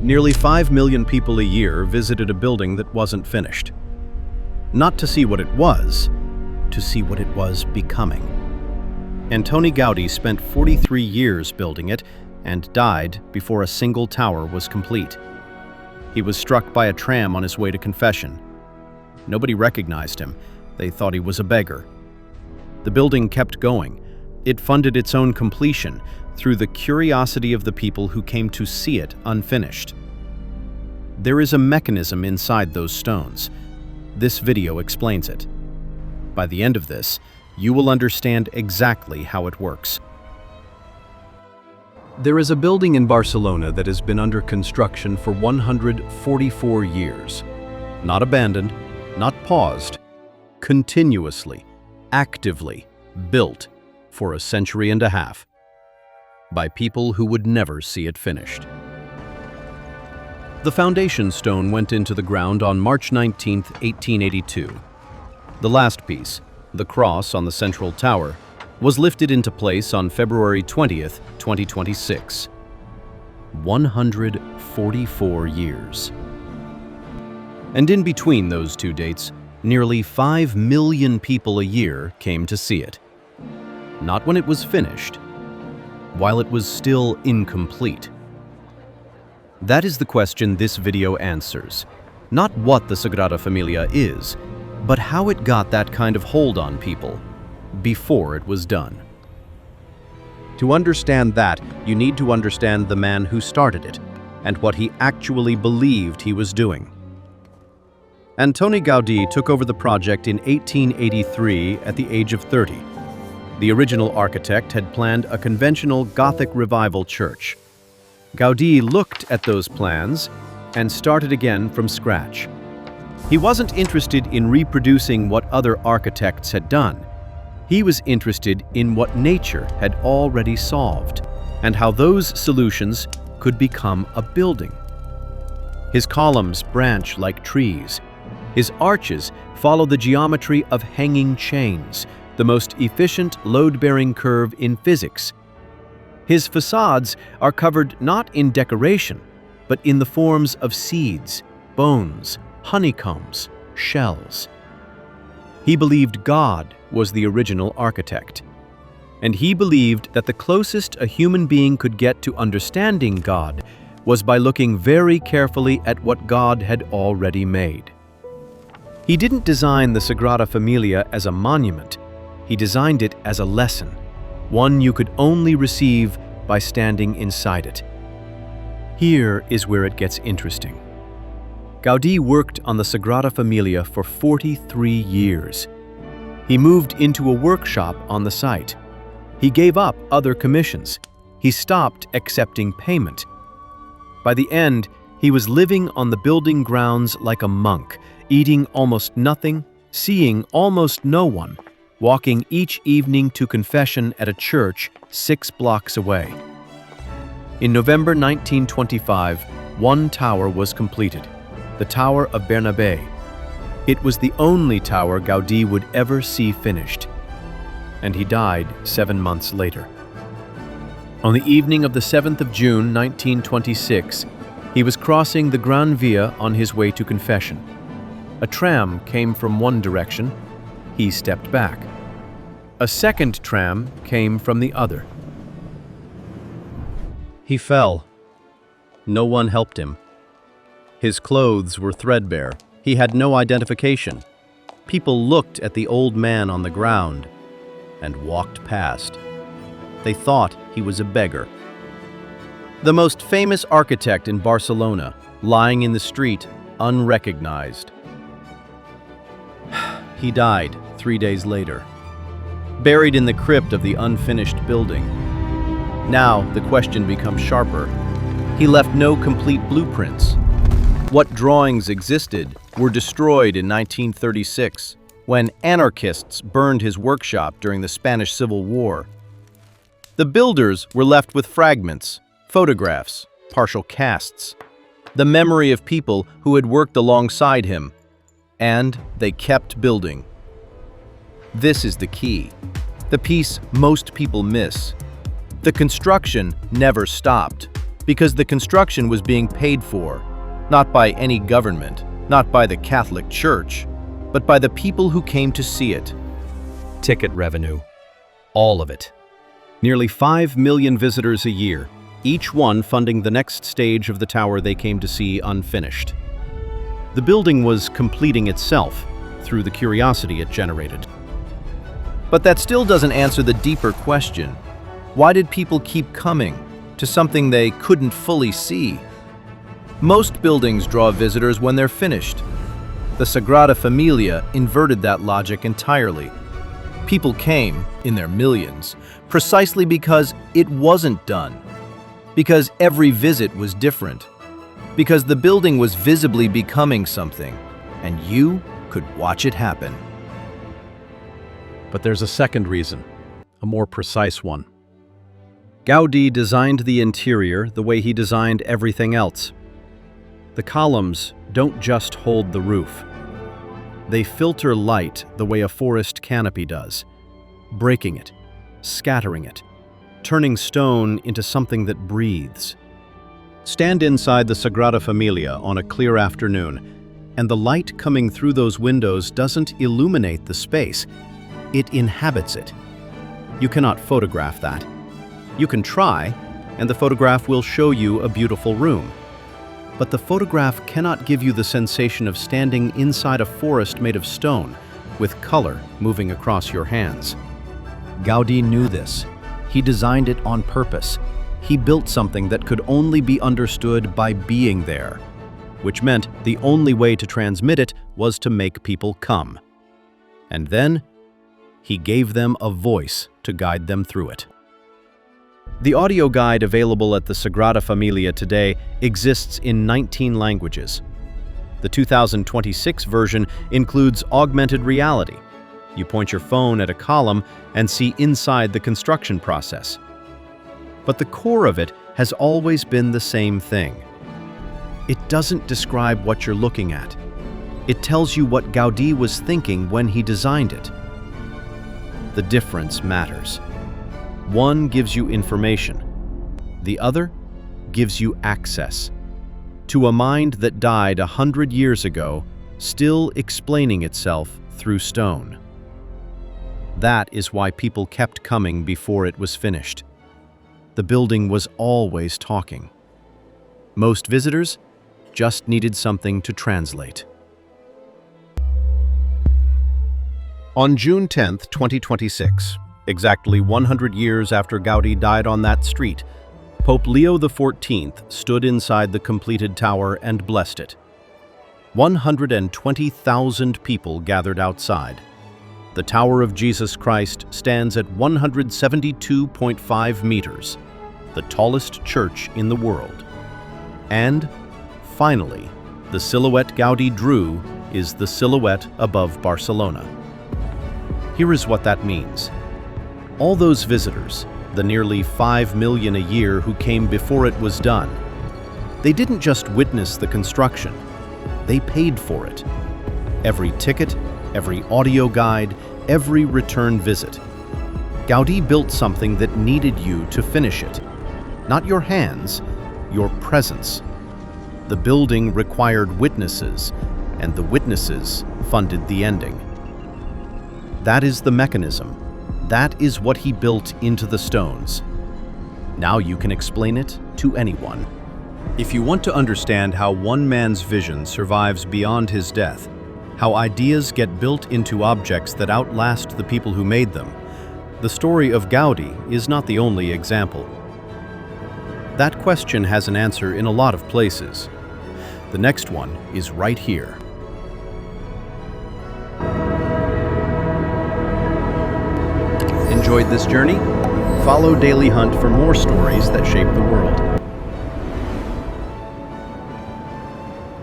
Nearly 5 million people a year visited a building that wasn't finished. Not to see what it was, to see what it was becoming. Antoni Gaudi spent 43 years building it and died before a single tower was complete. He was struck by a tram on his way to confession. Nobody recognized him. They thought he was a beggar. The building kept going. It funded its own completion through the curiosity of the people who came to see it unfinished. There is a mechanism inside those stones. This video explains it. By the end of this, you will understand exactly how it works. There is a building in Barcelona that has been under construction for 144 years. Not abandoned, not paused, continuously, actively built for a century and a half by people who would never see it finished. The foundation stone went into the ground on March 19, 1882. The last piece, the cross on the central tower, was lifted into place on February 20th, 2026. 144 years. And in between those two dates, nearly 5 million people a year came to see it. Not when it was finished, while it was still incomplete. That is the question this video answers. Not what the Sagrada Familia is, but how it got that kind of hold on people before it was done. To understand that, you need to understand the man who started it and what he actually believed he was doing. Antoni Gaudi took over the project in 1883 at the age of 30. The original architect had planned a conventional Gothic revival church. Gaudi looked at those plans and started again from scratch. He wasn't interested in reproducing what other architects had done. He was interested in what nature had already solved and how those solutions could become a building. His columns branch like trees. His arches follow the geometry of hanging chains, the most efficient load-bearing curve in physics. His facades are covered not in decoration, but in the forms of seeds, bones, honeycombs, shells. He believed God was the original architect, and he believed that the closest a human being could get to understanding God was by looking very carefully at what God had already made. He didn't design the Sagrada Familia as a monument. He designed it as a lesson, one you could only receive by standing inside it. Here is where it gets interesting. Gaudi worked on the Sagrada Familia for 43 years. He moved into a workshop on the site. He gave up other commissions. He stopped accepting payment. By the end, he was living on the building grounds like a monk, eating almost nothing, seeing almost no one, walking each evening to confession at a church 6 blocks away. In November 1925, one tower was completed, the Tower of Bernabé. It was the only tower Gaudi would ever see finished, and he died 7 months later. On the evening of the 7th of June 1926, he was crossing the Gran Via on his way to confession. A tram came from one direction. He stepped back. A second tram came from the other. He fell. No one helped him. His clothes were threadbare. He had no identification. People looked at the old man on the ground and walked past. They thought he was a beggar. The most famous architect in Barcelona, lying in the street, unrecognized. He died 3 days later, buried in the crypt of the unfinished building. Now the question becomes sharper. He left no complete blueprints. What drawings existed were destroyed in 1936, when anarchists burned his workshop during the Spanish Civil War. The builders were left with fragments, photographs, partial casts, the memory of people who had worked alongside him, and they kept building. This is the key, the piece most people miss. The construction never stopped. Because the construction was being paid for, not by any government, not by the Catholic Church, but by the people who came to see it. Ticket revenue. All of it. Nearly 5 million visitors a year, each one funding the next stage of the tower they came to see unfinished. The building was completing itself through the curiosity it generated. But that still doesn't answer the deeper question. Why did people keep coming to something they couldn't fully see? Most buildings draw visitors when they're finished. The Sagrada Familia inverted that logic entirely. People came, in their millions, precisely because it wasn't done. Because every visit was different. Because the building was visibly becoming something, and you could watch it happen. But there's a second reason, a more precise one. Gaudi designed the interior the way he designed everything else. The columns don't just hold the roof. They filter light the way a forest canopy does, breaking it, scattering it, turning stone into something that breathes. Stand inside the Sagrada Familia on a clear afternoon, and the light coming through those windows doesn't illuminate the space, it inhabits it. You cannot photograph that. You can try, and the photograph will show you a beautiful room. But the photograph cannot give you the sensation of standing inside a forest made of stone, with color moving across your hands. Gaudi knew this. He designed it on purpose. He built something that could only be understood by being there, which meant the only way to transmit it was to make people come. And then, he gave them a voice to guide them through it. The audio guide available at the Sagrada Familia today exists in 19 languages. The 2026 version includes augmented reality. You point your phone at a column and see inside the construction process. But the core of it has always been the same thing. It doesn't describe what you're looking at. It tells you what Gaudi was thinking when he designed it. The difference matters. One gives you information. The other gives you access to a mind that died 100 years ago, still explaining itself through stone. That is why people kept coming before it was finished. The building was always talking. Most visitors just needed something to translate. On June 10, 2026, exactly 100 years after Gaudi died on that street, Pope Leo XIV stood inside the completed tower and blessed it. 120,000 people gathered outside. The Tower of Jesus Christ stands at 172.5 meters, the tallest church in the world. And, finally, the silhouette Gaudi drew is the silhouette above Barcelona. Here is what that means. All those visitors, the nearly 5 million a year who came before it was done, they didn't just witness the construction, they paid for it. Every ticket, every audio guide, every return visit. Gaudi built something that needed you to finish it. Not your hands, your presence. The building required witnesses, and the witnesses funded the ending. That is the mechanism. That is what he built into the stones. Now you can explain it to anyone. If you want to understand how one man's vision survives beyond his death, how ideas get built into objects that outlast the people who made them, the story of Gaudi is not the only example. That question has an answer in a lot of places. The next one is right here. Enjoyed this journey? Follow Dailyhunt for more stories that shape the world.